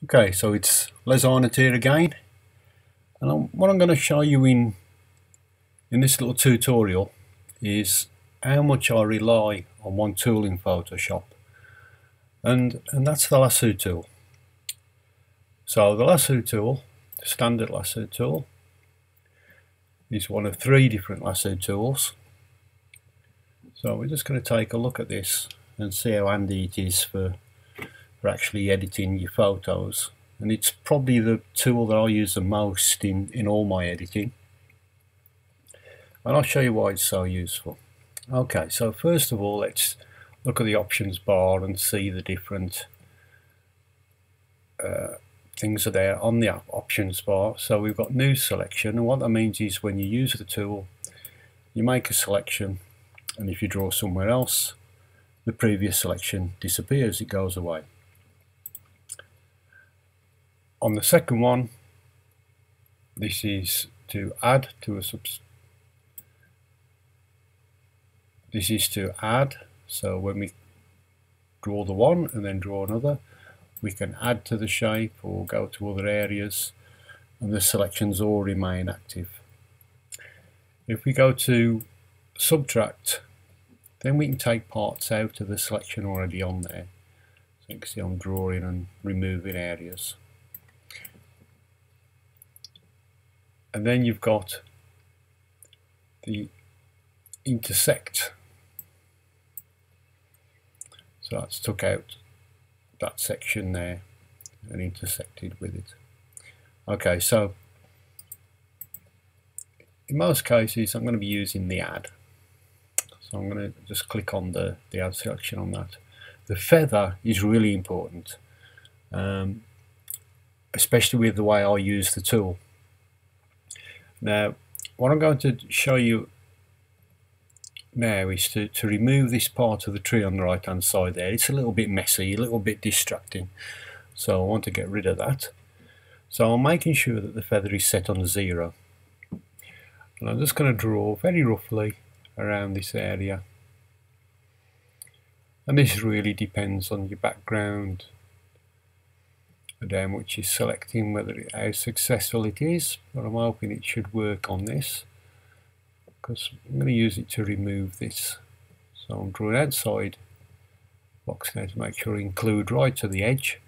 Okay, so it's Les Arnott here again, and what I'm going to show you in this little tutorial is how much I rely on one tool in Photoshop, and that's the lasso tool. So the lasso tool, the Standard Lasso Tool, is one of 3 different lasso tools. So we're just going to take a look at this and see how handy it is for actually editing your photos. And it's probably the tool that I use the most in all my editing, and I'll show you why it's so useful. Okay, so first of all, let's look at the options bar and see the different things are there on the options bar. So we've got new selection, and what that means is when you use the tool, you make a selection, and if you draw somewhere else, the previous selection disappears, it goes away. On the second one, this is to add to a this is to add, so when we draw the one and then draw another, we can add to the shape or go to other areas, and the selections all remain active. If we go to subtract, then we can take parts out of the selection already on there. So you can see I'm drawing and removing areas. And then you've got the intersect. So that's took out that section there and intersected with it. Okay, so in most cases I'm going to be using the add. So I'm going to just click on the add selection on that. The feather is really important, especially with the way I use the tool. Now, what I'm going to show you now is to remove this part of the tree on the right hand side there. It's a little bit messy, a little bit distracting, so I want to get rid of that. So I'm making sure that the feather is set on 0, and I'm just going to draw very roughly around this area, and this really depends on your background and how much you're selecting, how successful it is, but I'm hoping it should work on this, because I'm going to use it to remove this. So I'm drawing outside box now to make sure I include right to the edge,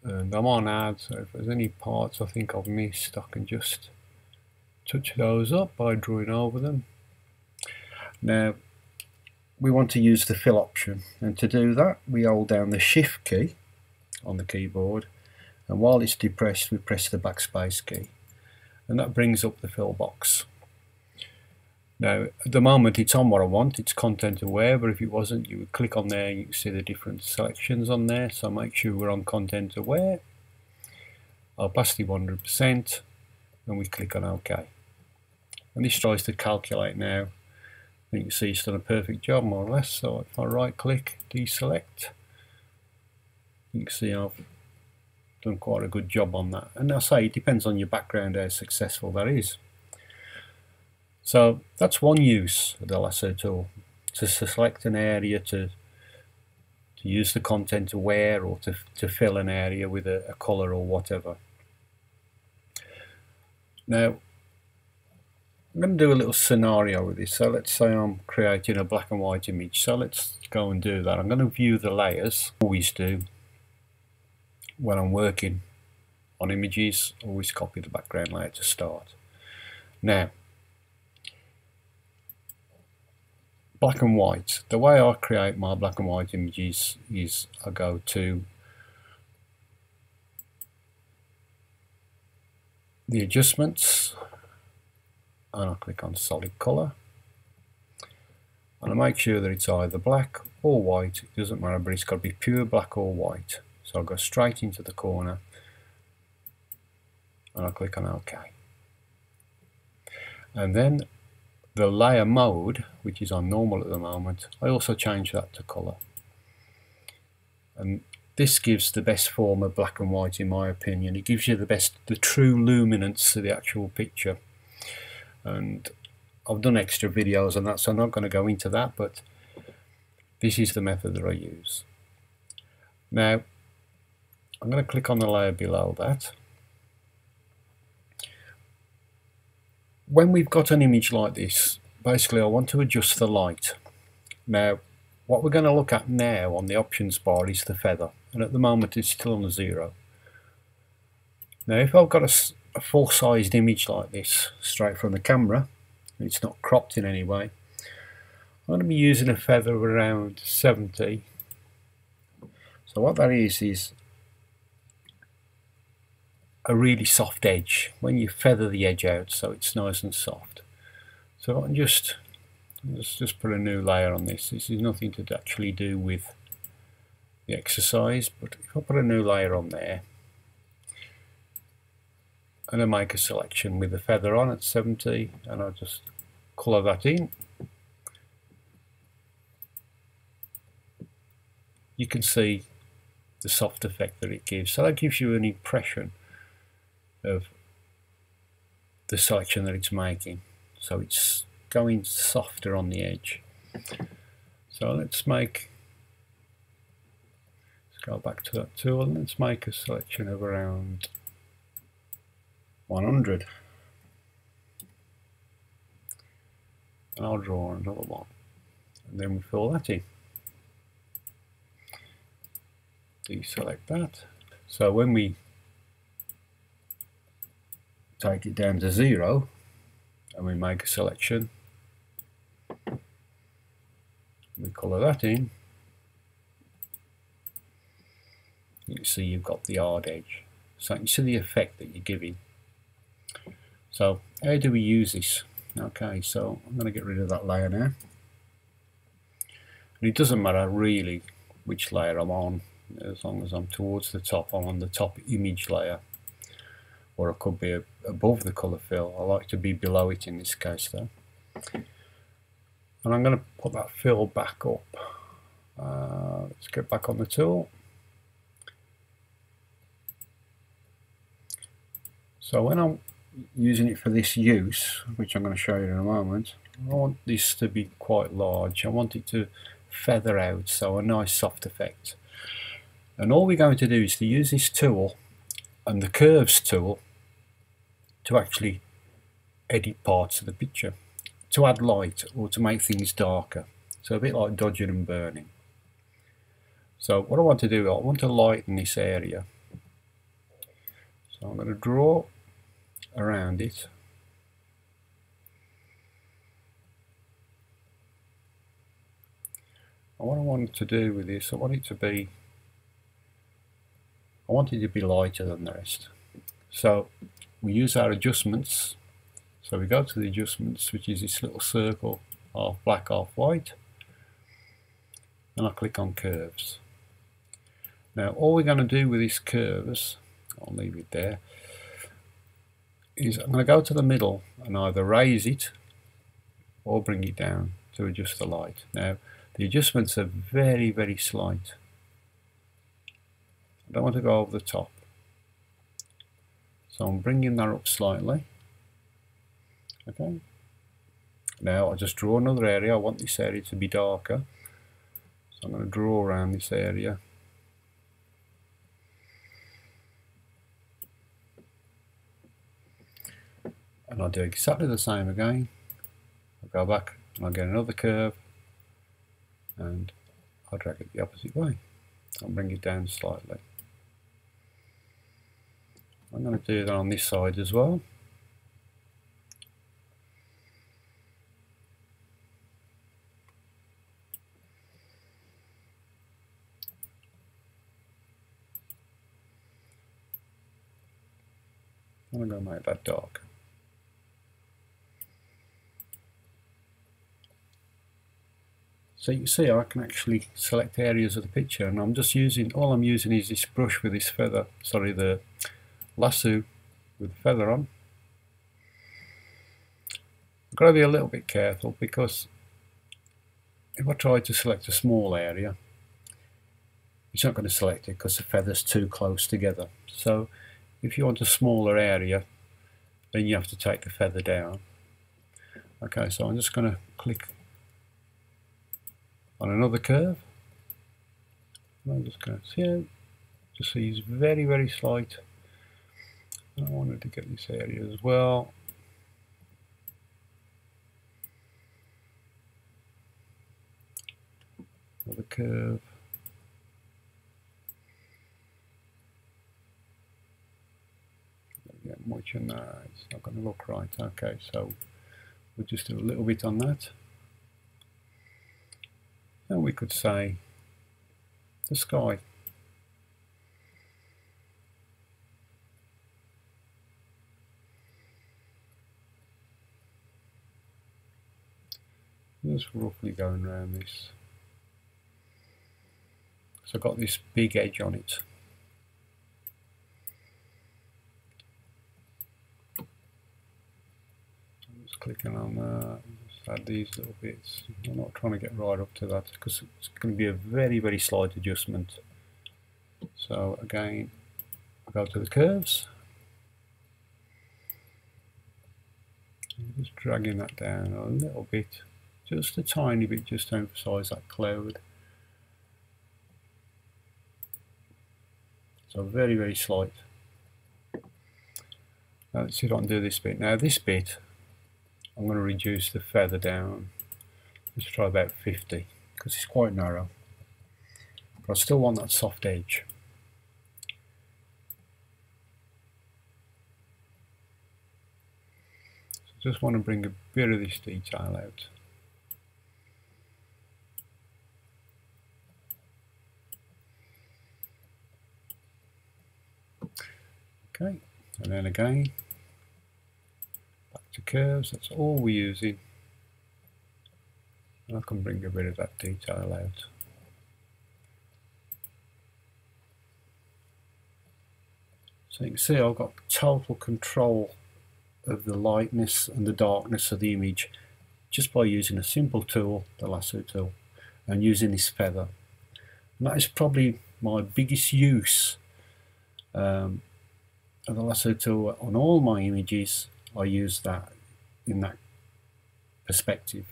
and I'm on add, so if there's any parts I think I've missed, I can just touch those up by drawing over them. Now we want to use the fill option, and to do that we hold down the shift key on the keyboard, and while it's depressed we press the backspace key, and that brings up the fill box. Now at the moment it's on what I want, it's content aware, but if it wasn't, you would click on there and you can see the different selections on there. So make sure we're on content aware, opacity 100%, and we click on OK, and this tries to calculate now. You can see it's done a perfect job more or less. So if I right click, deselect, you can see I've done quite a good job on that. And I say it depends on your background how successful that is. So that's one use of the lasso tool, to select an area, to use the content aware, or to fill an area with a colour or whatever. Now I'm going to do a little scenario with this. So let's say I'm creating a black and white image. So let's go and do that. I'm going to view the layers. Always do when I'm working on images, always copy the background layer to start. Now, black and white. The way I create my black and white images is I go to the adjustments, and I click on solid color, and I make sure that it's either black or white. It doesn't matter, but it's got to be pure black or white. So I'll go straight into the corner and I'll click on OK. And then the layer mode, which is on normal at the moment, I also change that to color. And this gives the best form of black and white in my opinion. It gives you the true luminance of the actual picture. And I've done extra videos on that, so I'm not going to go into that, but this is the method that I use. Now I'm going to click on the layer below that. When we've got an image like this, basically I want to adjust the light. Now what we're going to look at now on the options bar is the feather, and at the moment it's still on the 0. Now if I've got a full-sized image like this straight from the camera, it's not cropped in any way, I'm going to be using a feather of around 70. So what that is a really soft edge when you feather the edge out, so it's nice and soft. So I can just put a new layer on this. This is nothing to actually do with the exercise, but if I put a new layer on there and I make a selection with the feather on at 70, and I'll just colour that in, you can see the soft effect that it gives. So that gives you an impression of the selection that it's making. So it's going softer on the edge. So let's go back to that tool and let's make a selection of around 100. And I'll draw another one. And then we fill that in. Deselect that. So when we take it down to 0 and we make a selection, we colour that in, you see you've got the hard edge. So you see the effect that you're giving. So how do we use this? Okay, so I'm going to get rid of that layer now. And it doesn't matter really which layer I'm on, as long as I'm towards the top. I'm on the top image layer, or I could be above the colour fill. I like to be below it in this case though. And I'm going to put that fill back up. Let's get back on the tool. So when I'm using it for this use, which I'm going to show you in a moment, I want this to be quite large. I want it to feather out, so a nice soft effect. And all we're going to do is to use this tool and the curves tool to actually edit parts of the picture, to add light or to make things darker. So a bit like dodging and burning. So what I want to do, I want to lighten this area. So I'm going to draw around it. And what I want to do with this, I want it to be lighter than the rest. So we use our adjustments. So we go to the adjustments, which is this little circle, half black, half white, and I click on curves. Now all we're going to do with these curves, I'll leave it there, is I'm going to go to the middle and either raise it or bring it down to adjust the light. Now the adjustments are very, very slight. I don't want to go over the top. So I'm bringing that up slightly. Okay. Now I'll just draw another area. I want this area to be darker. So I'm going to draw around this area. And I'll do exactly the same again. I'll go back and I'll get another curve and I'll drag it the opposite way. I'll bring it down slightly. I'm going to do that on this side as well. I'm going to make that dark. So you see I can actually select areas of the picture, and I'm just using, all I'm using is this brush with this feather, sorry, the lasso with the feather on. I've got to be a little bit careful, because if I try to select a small area, it's not going to select it because the feather's too close together. So if you want a smaller area, then you have to take the feather down. Okay, so I'm just going to click on another curve. I'm just going to Just see it's very slight. I wanted to get this area as well. The curve. Don't get much in that. It's not going to look right. Okay, so we'll just do a little bit on that. And we could say the sky. Just roughly going around this. So I've got this big edge on it. I'm just clicking on that. Just add these little bits. I'm not trying to get right up to that because it's going to be a very slight adjustment. So again, I go to the curves. I'm just dragging that down a little bit, just a tiny bit, just to emphasize that cloud. So very slight. Now let's see if I can do this bit. Now this bit, I'm going to reduce the feather down. Let's try about 50 because it's quite narrow. But I still want that soft edge. So just want to bring a bit of this detail out. Okay, and then again, back to curves, that's all we're using. And I can bring a bit of that detail out. So you can see I've got total control of the lightness and the darkness of the image just by using a simple tool, the lasso tool, and using this feather. And that is probably my biggest use of the lasso tool on all my images. I use that in that perspective.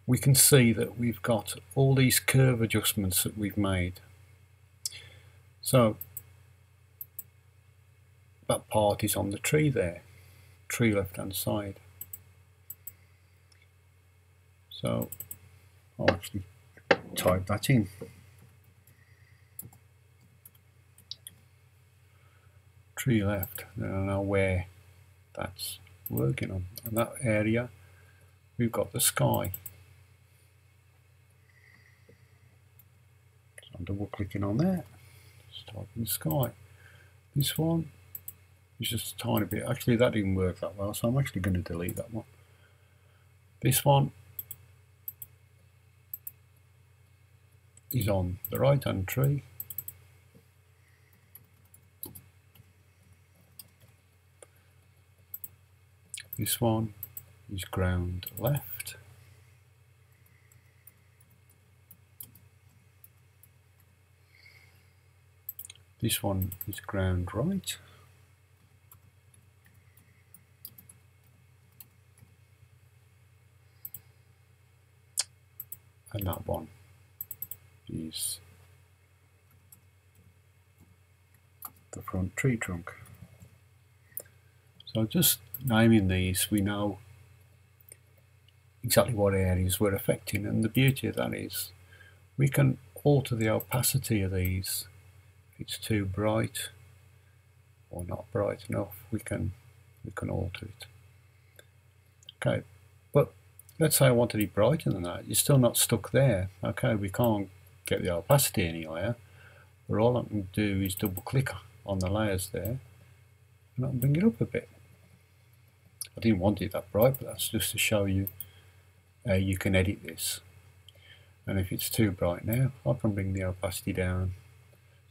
We can see that we've got all these curve adjustments that we've made. So that part is on the tree there, tree left hand side. So I'll actually type that in. Tree left, then I know where that's working on. And that area, we've got the sky. So I'm double clicking on that, just type in sky. This one is just a tiny bit, actually that didn't work that well, so I'm actually going to delete that one. This one is on the right hand tree. This one is ground left. This one is ground right. And that one is the front tree trunk. So just naming these, we know exactly what areas we're affecting, and the beauty of that is we can alter the opacity of these. If it's too bright or not bright enough, we can alter it. Okay, but let's say I wanted it brighter than that. You're still not stuck there. Okay, we can't get the opacity any higher, but all I can do is double click on the layers there and I can bring it up a bit. I didn't want it that bright, but that's just to show you you can edit this. And if it's too bright now, I can bring the opacity down.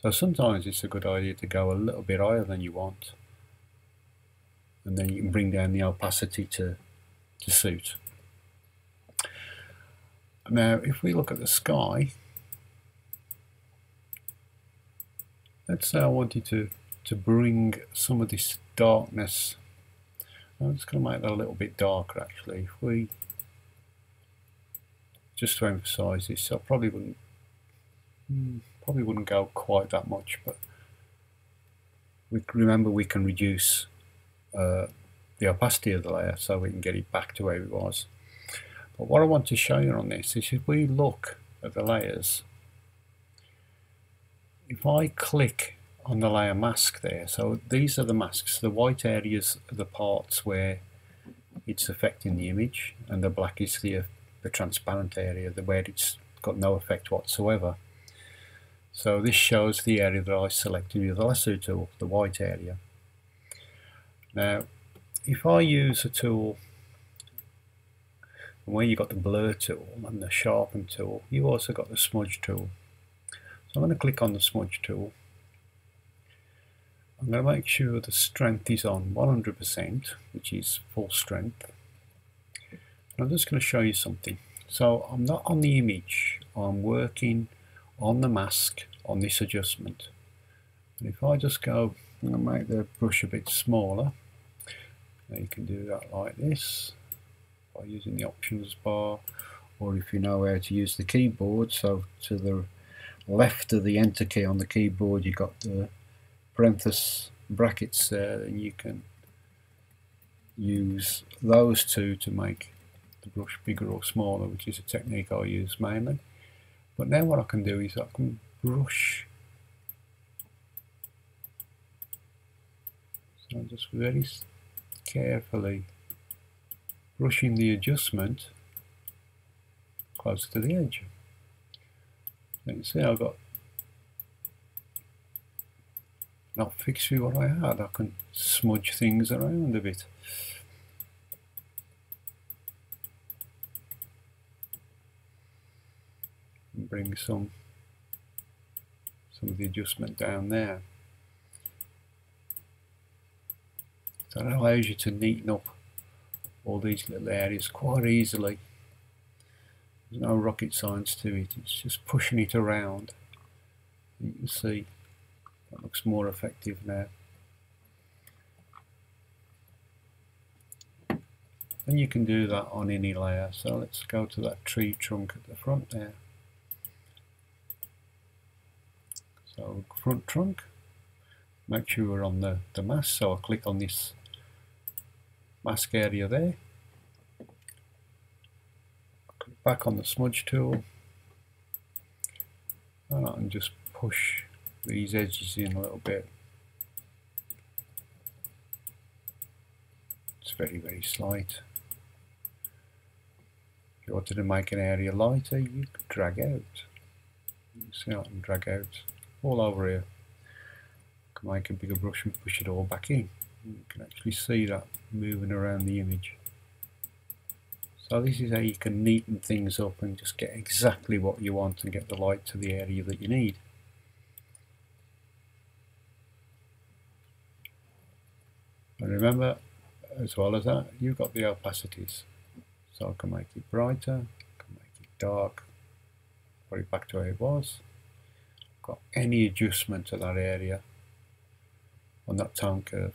So sometimes it's a good idea to go a little bit higher than you want, and then you can bring down the opacity to suit. Now if we look at the sky, let's say I wanted to bring some of this darkness. I'm just going to make that a little bit darker actually. If we, just to emphasize this, I probably probably wouldn't go quite that much, but remember we can reduce the opacity of the layer so we can get it back to where it was. But what I want to show you on this is if we look at the layers, if I click on the layer mask there, so these are the masks, the white areas are the parts where it's affecting the image, and the black is the transparent area, where it's got no effect whatsoever. So this shows the area that I selected with the lasso tool, the white area. Now if I use a tool where you've got the blur tool and the sharpen tool, you also got the smudge tool. So I'm going to click on the smudge tool. I'm going to make sure the strength is on 100%, which is full strength. And I'm just going to show you something. So I'm not on the image, I'm working on the mask on this adjustment. And if I just go, I'm going to make the brush a bit smaller. Now you can do that like this by using the options bar, or if you know how to use the keyboard, so to the left of the enter key on the keyboard you've got the parenthesis brackets there, and you can use those two to make the brush bigger or smaller, which is a technique I use mainly. But now what I can do is I can brush, so I'm just very carefully brushing the adjustment close to the edge. You can see I've got not fixed with what I had. I can smudge things around a bit. And bring some of the adjustment down there. So that allows you to neaten up all these little areas quite easily. There's no rocket science to it, it's just pushing it around. You can see that looks more effective now. And you can do that on any layer. So let's go to that tree trunk at the front there. So front trunk, make sure we're on the mask, so I'll click on this mask area there. Click back on the smudge tool, and I can just push these edges in a little bit. It's very, very slight. If you wanted to make an area lighter, you could drag out. You can see I can drag out all over here. I can make a bigger brush and push it all back in. You can actually see that moving around the image. So this is how you can neaten things up and just get exactly what you want and get the light to the area that you need. And remember, as well as that, you've got the opacities. So I can make it brighter, I can make it dark, put it back to where it was. Got any adjustment to that area on that tone curve.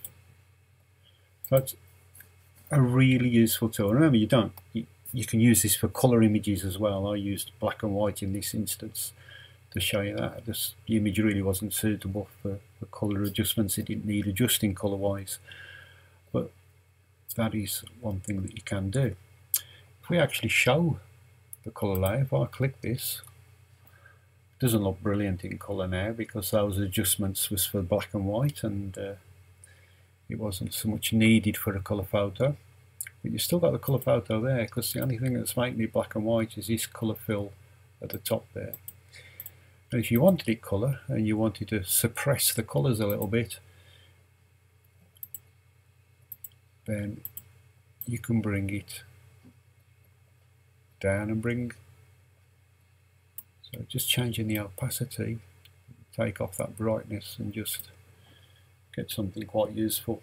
So it's a really useful tool. Remember, you can use this for colour images as well. I used black and white in this instance to show you that the image really wasn't suitable for colour adjustments. It didn't need adjusting colour wise, but that is one thing that you can do. If we actually show the colour layer, if I click this, it doesn't look brilliant in colour now because those adjustments was for black and white, and it wasn't so much needed for a colour photo. But you still got the colour photo there, because the only thing that's making it black and white is this colour fill at the top there. And if you wanted it colour and you wanted to suppress the colours a little bit, then you can bring it down and bring, so just changing the opacity, take off that brightness and just get something quite useful,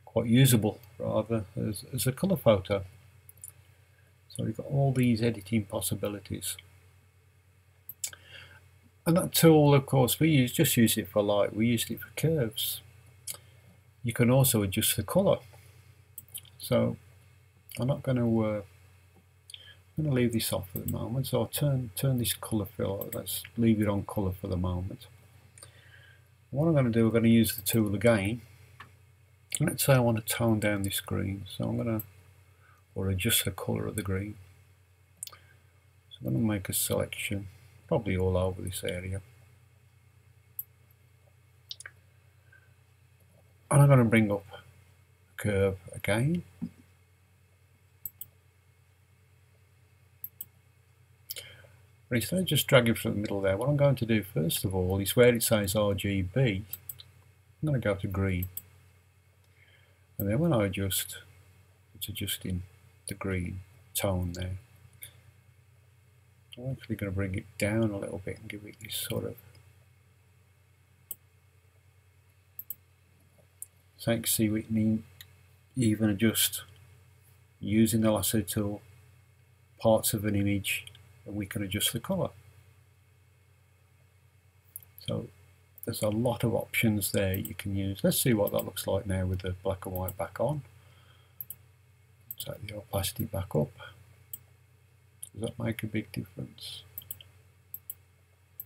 quite usable rather, as a colour photo. So we've got all these editing possibilities. And that tool, of course, we just use it for light, we used it for curves. You can also adjust the colour. So I'm not going to I'm going to leave this off at the moment, so I'll turn this colour fill. Let's leave it on colour for the moment. What I'm going to do, we're going to use the tool again. Let's say I want to tone down this green, so I'm going to, or adjust the colour of the green. So I'm going to make a selection, probably all over this area. And I'm going to bring up the curve again. But instead of just dragging through the middle there, what I'm going to do first of all is where it says RGB, I'm going to go to green. And then when I adjust, it's adjusting the green tone there. I'm actually going to bring it down a little bit and give it this sort of, so you can see we can even adjust using the lasso tool parts of an image, and we can adjust the colour. So there's a lot of options there you can use. Let's see what that looks like now with the black and white back on. Take the opacity back up. Does that make a big difference?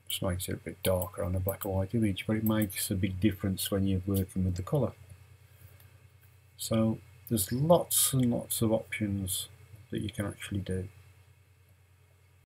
Just makes it a bit darker on a black and white image, but it makes a big difference when you're working with the colour. So there's lots and lots of options that you can actually do.